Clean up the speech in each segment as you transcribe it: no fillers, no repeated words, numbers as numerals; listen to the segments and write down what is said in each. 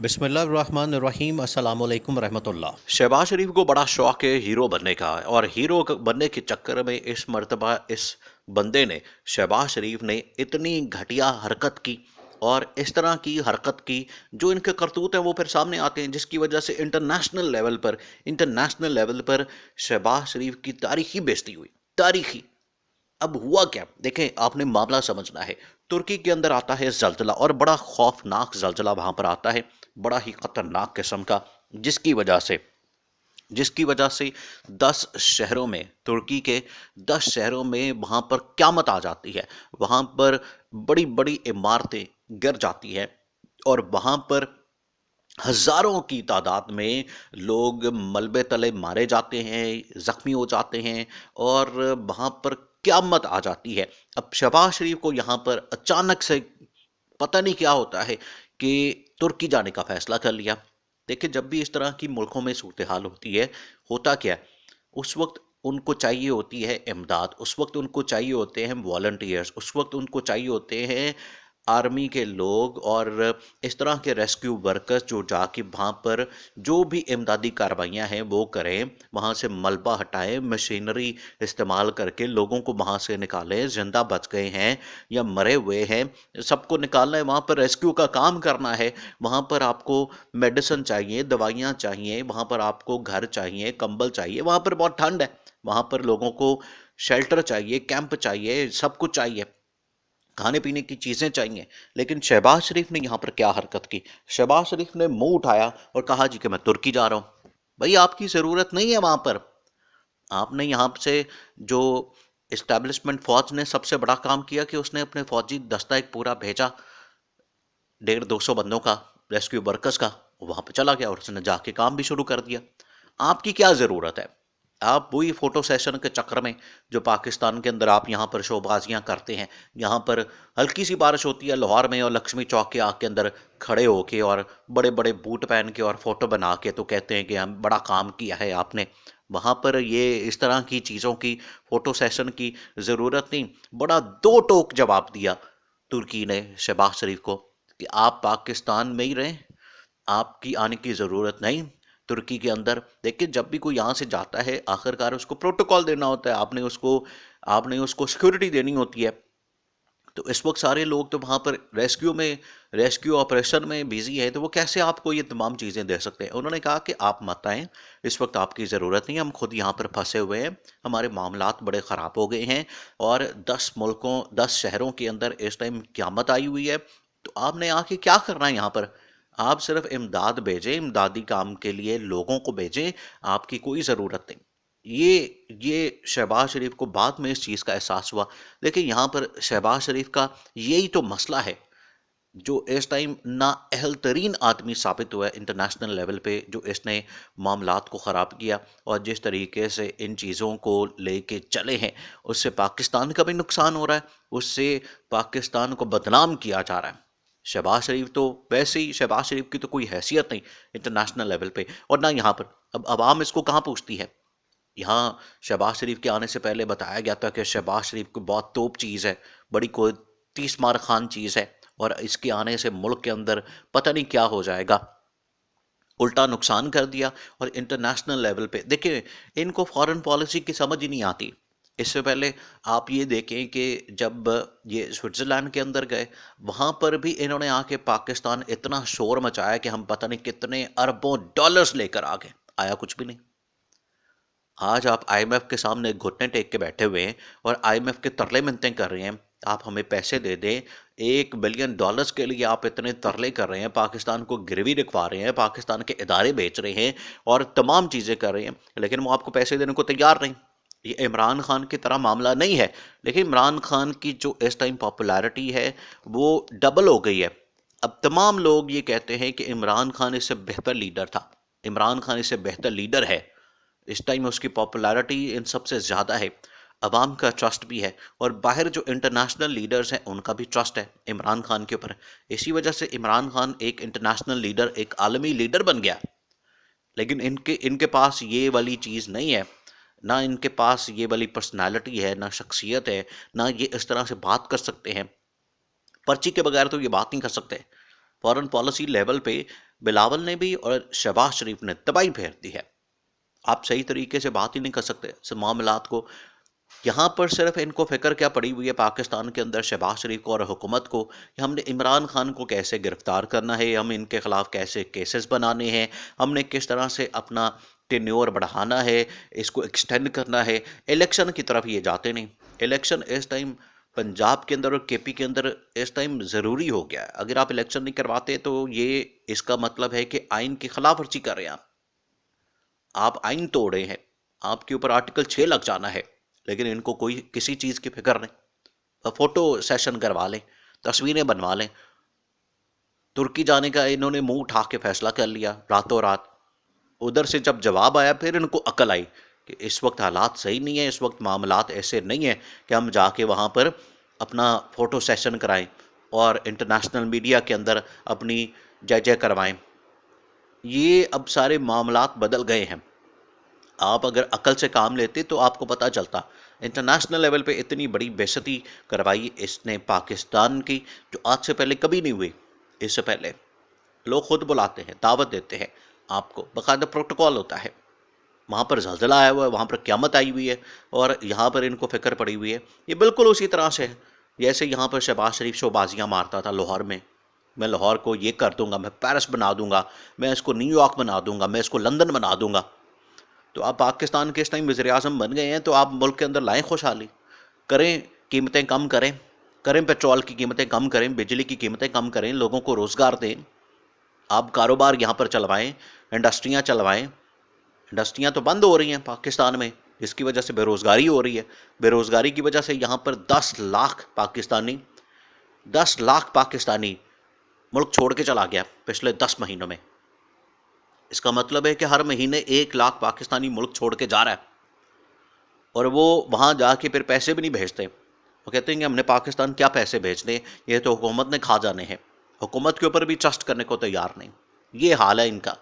बिस्मिल्लाहिर्रहमानिर्रहीम अस्सलाम वालेकुम रहमतुल्लाह। शहबाज शरीफ को बड़ा शौक है हीरो बनने का और बनने के चक्कर में इस मर्तबा इस बंदे ने शहबाज शरीफ ने इतनी घटिया हरकत की और इस तरह की हरकत की जो इनके करतूत हैं वो फिर सामने आते हैं, जिसकी वजह से इंटरनेशनल लेवल पर शहबाज शरीफ की तारीखी बेइज्जती हुई। तारीखी। अब हुआ क्या देखें, आपने मामला समझना है। तुर्की के अंदर आता है जलजला और बड़ा खौफनाक जलजला वहां पर आता है, बड़ा ही खतरनाक किस्म का, जिसकी वजह से जिसकी वजह से 10 शहरों में, तुर्की के 10 शहरों में वहां पर क़यामत आ जाती है। वहां पर बड़ी बड़ी इमारतें गिर जाती हैं और वहां पर हजारों की तादाद में लोग मलबे तले मारे जाते हैं, जख्मी हो जाते हैं और वहां पर क़यामत आ जाती है। अब शहबाज शरीफ को यहां पर अचानक से पता नहीं क्या होता है कि तुर्की जाने का फैसला कर लिया। देखिए, जब भी इस तरह की मुल्कों में सूरत हाल होती है, होता क्या है, उस वक्त उनको चाहिए होती है इमदाद, उस वक्त उनको चाहिए होते हैं वॉलंटियर्स, उस वक्त उनको चाहिए होते हैं आर्मी के लोग और इस तरह के रेस्क्यू वर्कर्स जो जाके वहाँ पर जो भी इमदादी कार्रवाइयाँ हैं वो करें, वहाँ से मलबा हटाएं, मशीनरी इस्तेमाल करके लोगों को वहाँ से निकालें, जिंदा बच गए हैं या मरे हुए हैं, सबको निकालना है, वहाँ पर रेस्क्यू का काम करना है। वहाँ पर आपको मेडिसिन चाहिए, दवाइयाँ चाहिए, वहाँ पर आपको घर चाहिए, कंबल चाहिए, वहाँ पर बहुत ठंड है, वहाँ पर लोगों को शेल्टर चाहिए, कैंप चाहिए, सब कुछ चाहिए, खाने पीने की चीजें चाहिए। लेकिन शहबाज शरीफ ने यहाँ पर क्या हरकत की? शहबाज शरीफ ने मुंह उठाया और कहा जी कि मैं तुर्की जा रहा हूँ। भाई, आपकी जरूरत नहीं है वहां पर। आपने यहाँ से जो इस्टेब्लिशमेंट फौज ने सबसे बड़ा काम किया कि उसने अपने फौजी दस्ता एक पूरा भेजा, 150-200 बंदों का, रेस्क्यू वर्कर्स का, वहां पे चला गया और उसने जाके काम भी शुरू कर दिया। आपकी क्या जरूरत है? आप वही फोटो सेशन के चक्कर में जो पाकिस्तान के अंदर आप यहाँ पर शोबाजियां करते हैं, यहाँ पर हल्की सी बारिश होती है लाहौर में और लक्ष्मी चौक के आग के अंदर खड़े होके और बड़े बड़े बूट पहन के और फोटो बना के तो कहते हैं कि हम बड़ा काम किया है आपने। वहां पर ये इस तरह की चीजों की, फोटो सेशन की जरूरत नहीं। बड़ा दो टोक जवाब दिया तुर्की ने शहबाज शरीफ को कि आप पाकिस्तान में ही रहें, आपकी आने की ज़रूरत नहीं तुर्की के अंदर। देखिए, जब भी कोई यहाँ से जाता है आखिरकार उसको प्रोटोकॉल देना होता है, आपने उसको सिक्योरिटी देनी होती है। तो इस वक्त सारे लोग तो वहाँ पर रेस्क्यू ऑपरेशन में बिजी है, तो वो कैसे आपको ये तमाम चीज़ें दे सकते हैं? उन्होंने कहा कि आप मत आएं, इस वक्त आपकी ज़रूरत नहीं है, हम खुद यहाँ पर फंसे हुए हैं, हमारे मामलात बड़े ख़राब हो गए हैं और 10 शहरों के अंदर इस टाइम क़यामत आई हुई है। तो आपने आके क्या करना है यहाँ पर? आप सिर्फ इमदाद भेजें, इमदादी काम के लिए लोगों को भेजें, आपकी कोई ज़रूरत नहीं। ये शहबाज शरीफ को बाद में इस चीज़ का एहसास हुआ। देखिए, यहाँ पर शहबाज शरीफ का यही तो मसला है जो इस टाइम नाअहल तरीन आदमी साबित हुआ है इंटरनेशनल लेवल पे, जो इसने मामलात को ख़राब किया और जिस तरीके से इन चीज़ों को लेके चले हैं, उससे पाकिस्तान का भी नुकसान हो रहा है, उससे पाकिस्तान को बदनाम किया जा रहा है। शहबाज शरीफ तो वैसे ही, शहबाज शरीफ की तो कोई हैसियत नहीं इंटरनेशनल लेवल पे और ना यहाँ पर। अब आवाम इसको कहाँ पूछती है? यहाँ शहबाज शरीफ के आने से पहले बताया गया था कि शहबाज शरीफ को बहुत तोप चीज़ है, बड़ी कोई 30 मार खान चीज़ है और इसके आने से मुल्क के अंदर पता नहीं क्या हो जाएगा। उल्टा नुकसान कर दिया। और इंटरनेशनल लेवल पे देखिए, इनको फॉरेन पॉलिसी की समझ ही नहीं आती। इससे पहले आप ये देखें कि जब ये स्विट्जरलैंड के अंदर गए, वहां पर भी इन्होंने आके पाकिस्तान इतना शोर मचाया कि हम पता नहीं कितने अरबों डॉलर्स लेकर आ गए, आया कुछ भी नहीं। आज आप आईएमएफ के सामने घुटने टेक के बैठे हुए हैं और आईएमएफ के तरले मिन्नतें कर रहे हैं, आप हमें पैसे दे दें। $1 बिलियन के लिए आप इतने तरले कर रहे हैं, पाकिस्तान को गिरवी रखवा रहे हैं, पाकिस्तान के इदारे बेच रहे हैं और तमाम चीज़ें कर रहे हैं, लेकिन वो आपको पैसे देने को तैयार नहीं। ये इमरान खान की तरह मामला नहीं है। लेकिन इमरान खान की जो इस टाइम पॉपुलैरिटी है वो डबल हो गई है। अब तमाम लोग ये कहते हैं कि इमरान खान इससे बेहतर लीडर था, इमरान खान इससे बेहतर लीडर है। इस टाइम उसकी पॉपुलैरिटी इन सबसे ज़्यादा है, अवाम का ट्रस्ट भी है और बाहर जो इंटरनेशनल लीडर्स हैं उनका भी ट्रस्ट है इमरान खान के ऊपर। इसी वजह से इमरान खान एक इंटरनेशनल लीडर, एक आलमी लीडर बन गया। लेकिन इनके इनके पास ये वाली चीज़ नहीं है, ना इनके पास ये वाली पर्सनालिटी है, ना शख्सियत है, ना ये इस तरह से बात कर सकते हैं। पर्ची के बगैर तो ये बात नहीं कर सकते। फॉरेन पॉलिसी लेवल पे बिलावल ने भी और शहबाज शरीफ ने तबाही फेर दी है। आप सही तरीके से बात ही नहीं कर सकते इस मामलात को। यहाँ पर सिर्फ इनको फिक्र क्या पड़ी हुई है पाकिस्तान के अंदर शहबाज शरीफ को और हुकूमत को कि हमने इमरान खान को कैसे गिरफ्तार करना है, हम इनके खिलाफ कैसे केसेस बनाने हैं, हमने किस तरह से अपना टेन्योर बढ़ाना है, इसको एक्सटेंड करना है। इलेक्शन की तरफ ये जाते नहीं। इलेक्शन इस टाइम पंजाब के अंदर और केपी के अंदर इस टाइम ज़रूरी हो गया है। अगर आप इलेक्शन नहीं करवाते तो ये इसका मतलब है कि आइन की खिलाफ वर्जी कर रहे हैं आप आइन तोड़ रहे हैं, आपके ऊपर आर्टिकल 6 लग जाना है। लेकिन इनको कोई किसी चीज़ की फिक्र नहीं। फोटो सेशन करवा लें, तस्वीरें बनवा लें। तुर्की जाने का इन्होंने मुंह उठा के फैसला कर लिया रातों रात। उधर से जब जवाब आया फिर इनको अकल आई कि इस वक्त हालात सही नहीं है, इस वक्त मामलात ऐसे नहीं है कि हम जाके वहाँ पर अपना फ़ोटो सेशन कराएं और इंटरनेशनल मीडिया के अंदर अपनी जय जय करवाएं। ये अब सारे मामलात बदल गए हैं। आप अगर अकल से काम लेते तो आपको पता चलता। इंटरनेशनल लेवल पे इतनी बड़ी बेइज्जती करवाई इसने पाकिस्तान की, जो आज से पहले कभी नहीं हुई। इससे पहले लोग खुद बुलाते हैं, दावत देते हैं, आपको बाकायदा प्रोटोकॉल होता है। वहाँ पर ज़लज़ला आया हुआ है, वहाँ पर क़यामत आई हुई है और यहाँ पर इनको फ़िक्र पड़ी हुई है। ये बिल्कुल उसी तरह से है जैसे यहाँ पर शहबाज शरीफ शोबाजियाँ मारता था लाहौर में। मैं लाहौर को ये कर दूंगा, मैं पेरिस बना दूंगा, मैं इसको न्यूयॉर्क बना दूंगा, मैं इसको लंदन बना दूंगा। तो आप पाकिस्तान के इस टाइम वज़ीर आज़म बन गए हैं तो आप मुल्क के अंदर लाएँ खुशहाली, करें कीमतें कम करें, करें पेट्रोल की कीमतें कम करें, बिजली की कीमतें कम करें, लोगों को रोज़गार दें। आप कारोबार यहाँ पर चलवाएं, इंडस्ट्रियाँ चलवाएं। इंडस्ट्रियाँ तो बंद हो रही हैं पाकिस्तान में, इसकी वजह से बेरोज़गारी हो रही है। बेरोज़गारी की वजह से यहाँ पर 10 लाख पाकिस्तानी मुल्क छोड़ के चला गया पिछले 10 महीनों में। इसका मतलब है कि हर महीने 1 लाख पाकिस्तानी मुल्क छोड़ के जा रहा है और वो वहाँ जाके फिर पैसे भी नहीं भेजते। वो कहते हैं कि हमने पाकिस्तान क्या पैसे भेजने, ये तो हुकूमत ने खा जाने हैं। हुकूमत के ऊपर भी ट्रस्ट करने को तैयार नहीं। ये हाल है इनका,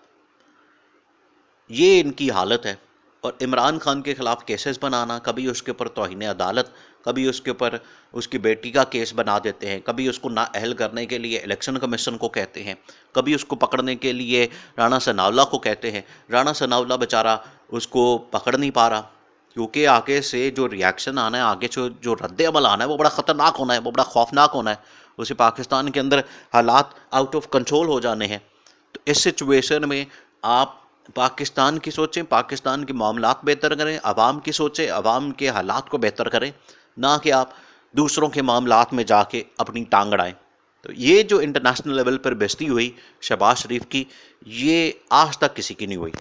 ये इनकी हालत है। और इमरान खान के ख़िलाफ़ केसेस बनाना, कभी उसके ऊपर तौहीन अदालत, कभी उसके ऊपर उसकी बेटी का केस बना देते हैं, कभी उसको नाअहल करने के लिए इलेक्शन कमीशन को कहते हैं, कभी उसको पकड़ने के लिए राणा सनाउल्लाह को कहते हैं। राणा सनाउल्लाह बेचारा उसको पकड़ नहीं पा रहा क्योंकि आगे से जो रिएक्शन आना है, आगे से जो रद्द अमल आना है वो बड़ा ख़तरनाक होना है, वो बड़ा खौफनाक होना है। उसे पाकिस्तान के अंदर हालात आउट ऑफ कंट्रोल हो जाने हैं। तो इस सिचुएशन में आप पाकिस्तान की सोचें, पाकिस्तान के मामलात बेहतर करें, अवाम की सोचें, अवाम के हालात को बेहतर करें, ना कि आप दूसरों के मामलात में जाके अपनी टांग अड़ाएं। तो ये जो इंटरनेशनल लेवल पर बेइज्जती हुई शहबाज शरीफ की, ये आज तक किसी की नहीं हुई।